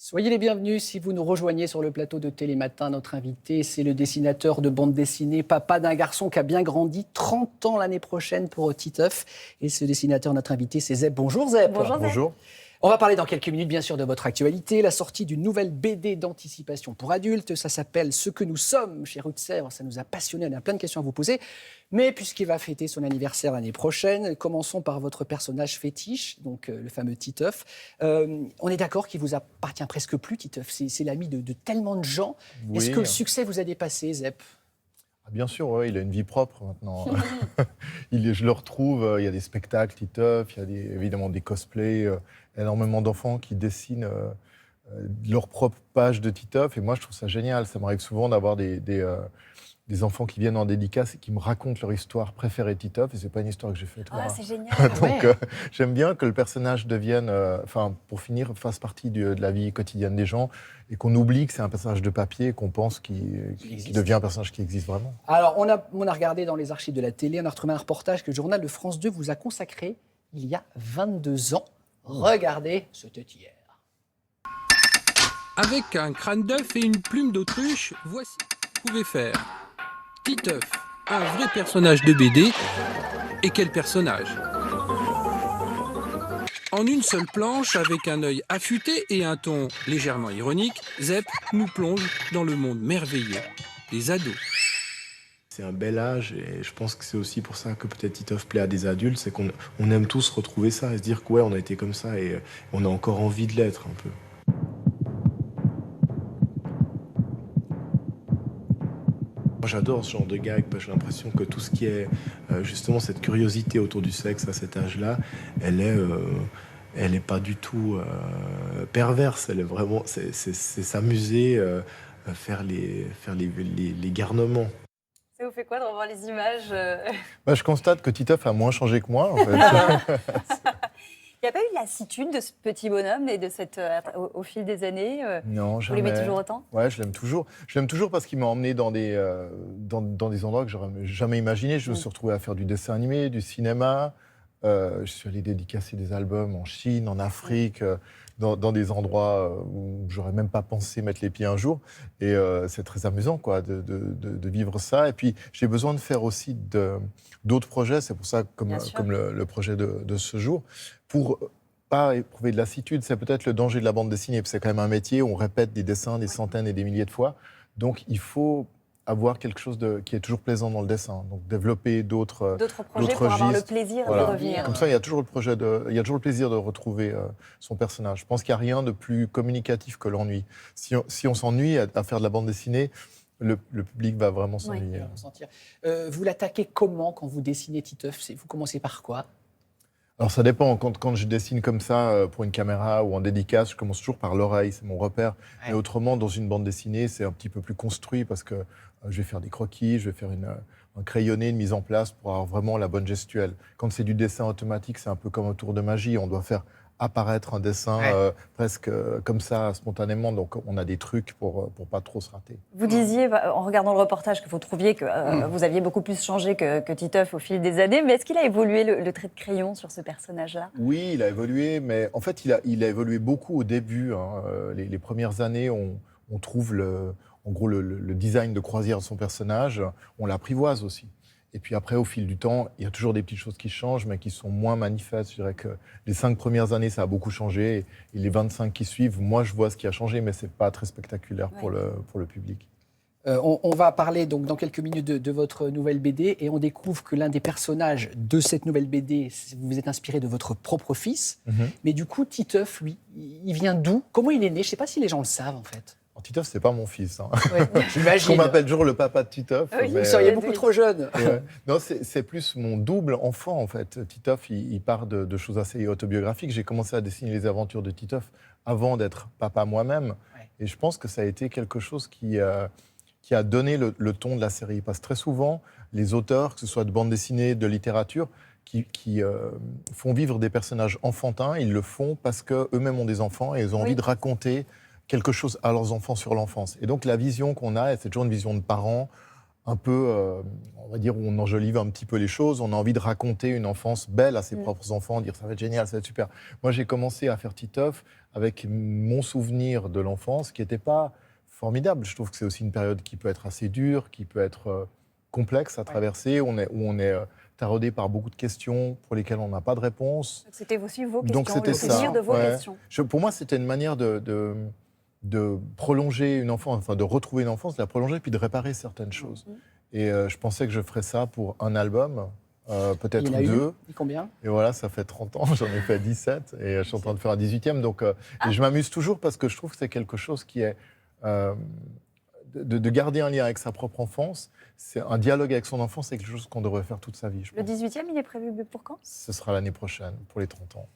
Soyez les bienvenus si vous nous rejoignez sur le plateau de Télématin. Notre invité, c'est le dessinateur de bande dessinée, papa d'un garçon qui a bien grandi, 30 ans l'année prochaine pour Titeuf. Et ce dessinateur, notre invité, c'est Zep. Bonjour Zep. Bonjour Zep. Bonjour. On va parler dans quelques minutes, bien sûr, de votre actualité, la sortie d'une nouvelle BD d'anticipation pour adultes. Ça s'appelle « Ce que nous sommes » chez Rue de Sèvres. Ça nous a passionnés, on a plein de questions à vous poser. Mais puisqu'il va fêter son anniversaire l'année prochaine, commençons par votre personnage fétiche, donc le fameux Titeuf. On est d'accord qu'il vous appartient presque plus, Titeuf. C'est l'ami de tellement de gens. Oui. Est-ce que le succès vous a dépassé, Zep ? Bien sûr, ouais, il a une vie propre maintenant. Je le retrouve, il y a des spectacles Titeuf, il y a évidemment des cosplays, énormément d'enfants qui dessinent leur propre page de Titeuf. Et moi, je trouve ça génial. Ça m'arrive souvent d'avoir des enfants qui viennent en dédicace et qui me racontent leur histoire préférée de Titeuf. Et ce n'est pas une histoire que j'ai faite. Ah, c'est génial. Donc, j'aime bien que le personnage devienne, pour finir, fasse partie de la vie quotidienne des gens et qu'on oublie que c'est un personnage de papier et qu'on pense qu'il devient un personnage qui existe vraiment. Alors, on a regardé dans les archives de la télé, on a retrouvé un reportage que le journal de France 2 vous a consacré il y a 22 ans. Regardez, c'était hier. Avec un crâne d'œuf et une plume d'autruche, voici ce que vous pouvez faire. Titeuf, un vrai personnage de BD. Et quel personnage! En une seule planche, avec un œil affûté et un ton légèrement ironique, Zep nous plonge dans le monde merveilleux des ados. C'est un bel âge et je pense que c'est aussi pour ça que peut-être Titeuf plaît à des adultes, c'est qu'on aime tous retrouver ça et se dire que ouais, on a été comme ça et on a encore envie de l'être un peu. Moi, j'adore ce genre de gag, parce que j'ai l'impression que tout ce qui est justement cette curiosité autour du sexe à cet âge-là, elle est pas du tout perverse, elle est vraiment, c'est s'amuser, faire les garnements. Ça vous fait quoi de revoir les images Je constate que Titeuf a moins changé que moi. En fait. Il n'y a pas eu de lassitude de ce petit bonhomme et de au fil des années Non, jamais. Vous l'aimez toujours autant? Ouais, je l'aime toujours. Je l'aime toujours parce qu'il m'a emmené dans des endroits que j'aurais jamais imaginé. Je me suis retrouvé à faire du dessin animé, du cinéma. Je suis allé dédicacer des albums en Chine, en Afrique, dans des endroits où j'aurais même pas pensé mettre les pieds un jour. Et c'est très amusant, quoi, de vivre ça. Et puis, j'ai besoin de faire aussi d'autres projets. C'est pour ça, comme le projet de ce jour, pour pas éprouver de lassitude. C'est peut-être le danger de la bande dessinée. C'est quand même un métier où on répète des dessins des centaines et des milliers de fois. Donc, il faut avoir quelque chose qui est toujours plaisant dans le dessin. Donc, développer d'autres projets pour avoir le plaisir de revenir. Comme ça, il y a toujours le plaisir de retrouver son personnage. Je pense qu'il n'y a rien de plus communicatif que l'ennui. Si on s'ennuie à faire de la bande dessinée, le public va vraiment s'ennuyer. Vous l'attaquez comment quand vous dessinez Titeuf? Vous commencez par quoi? Alors ça dépend, quand je dessine comme ça pour une caméra ou en dédicace, je commence toujours par l'oreille, c'est mon repère. Ouais. Mais autrement, dans une bande dessinée, c'est un petit peu plus construit parce que je vais faire des croquis, je vais faire un crayonné, une mise en place pour avoir vraiment la bonne gestuelle. Quand c'est du dessin automatique, c'est un peu comme un tour de magie, on doit faire apparaître un dessin presque comme ça, spontanément. Donc, on a des trucs pour pas trop se rater. Vous disiez, en regardant le reportage, que vous trouviez que vous aviez beaucoup plus changé que Titeuf au fil des années. Mais est-ce qu'il a évolué, le trait de crayon, sur ce personnage-là? Oui, il a évolué, mais en fait, il a évolué beaucoup au début. Les premières années, on trouve en gros le design de croisière de son personnage. On l'apprivoise aussi. Et puis après, au fil du temps, il y a toujours des petites choses qui changent, mais qui sont moins manifestes. Je dirais que les 5 premières années, ça a beaucoup changé. Et les 25 qui suivent, moi, je vois ce qui a changé, mais ce n'est pas très spectaculaire pour le public. On va parler donc dans quelques minutes de votre nouvelle BD. Et on découvre que l'un des personnages de cette nouvelle BD, vous vous êtes inspiré de votre propre fils. Mais du coup, Titeuf, lui, il vient d'où? Comment il est né? Je ne sais pas si les gens le savent, en fait. Titeuf, c'est pas mon fils. J'imagine. On m'appelle toujours le papa de Titeuf. Vous seriez beaucoup trop jeune. Non, c'est plus mon double enfant, en fait. Titeuf, il part de choses assez autobiographiques. J'ai commencé à dessiner les aventures de Titeuf avant d'être papa moi-même. Ouais. Et je pense que ça a été quelque chose qui a donné le ton de la série. Parce que très souvent, les auteurs, que ce soit de bande dessinée, de littérature, qui font vivre des personnages enfantins, ils le font parce qu'eux-mêmes ont des enfants et ils ont envie de raconter quelque chose à leurs enfants sur l'enfance. Et donc la vision qu'on a, c'est toujours une vision de parents un peu, on va dire, où on enjolive un petit peu les choses. On a envie de raconter une enfance belle à ses propres enfants, dire ça va être génial, ça va être super. Moi, j'ai commencé à faire Titeuf avec mon souvenir de l'enfance qui n'était pas formidable. Je trouve que c'est aussi une période qui peut être assez dure, qui peut être complexe à traverser, où on est taraudé par beaucoup de questions pour lesquelles on n'a pas de réponse. C'était aussi vos questions, Donc c'était le souvenir de vos ouais. questions. Pour moi, c'était une manière de prolonger une enfance, enfin de retrouver une enfance, de la prolonger, puis de réparer certaines choses. Et je pensais que je ferais ça pour un album, peut-être Il y en a 2. eu. Et combien? Et voilà, ça fait 30 ans, j'en ai fait 17, et je suis en train de faire un 18e. Donc, et je m'amuse toujours parce que je trouve que c'est quelque chose qui est... de garder un lien avec sa propre enfance, c'est un dialogue avec son enfance, c'est quelque chose qu'on devrait faire toute sa vie, je pense. Le 18e, il est prévu pour quand? Ce sera l'année prochaine, pour les 30 ans.